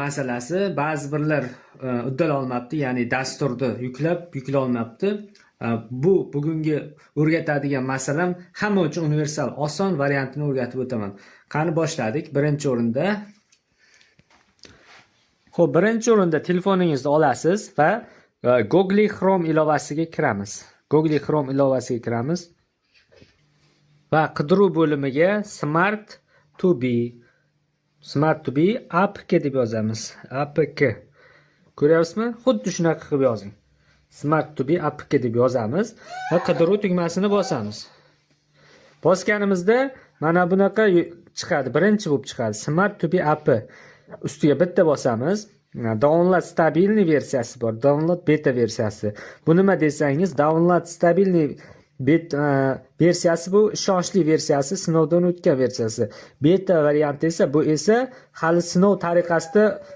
masalasi ba'zi birlar uddala olmabdi, ya'ni dasturni yuklay olmabdi. Bu bugungi o'rgatadigan masalam hamma uchun universal, oson variantini o'rgatib o'taman. Qani boshladik. Birinchi o'rinda birinchi o'rinda telefoningizni olasiz va Google Chrome ilovasiga kiramiz. Google Chrome ilovasiga kiramiz va qidiruv bo'limiga Smart to be APK deb yozamiz. APK. Ko'ryapsizmi? Xuddi shunaqa qilib yozing. Smart to be APK deb yozamiz va qidiruv tugmasini bosamiz. Bosganimizda mana bunaqa chiqadi, birinchi bo'lib chiqadi. Smart to be app. Ustiga bitta bosamiz. Download stabilniy versiyasi bor, download beta versiyasi. Bu nima desangiz, download stabilniy versiyasi bu ishonchli versiyasi, sinovdan o'tgan versiyasi. Beta varianti esa bu esa hali sinov tariqasida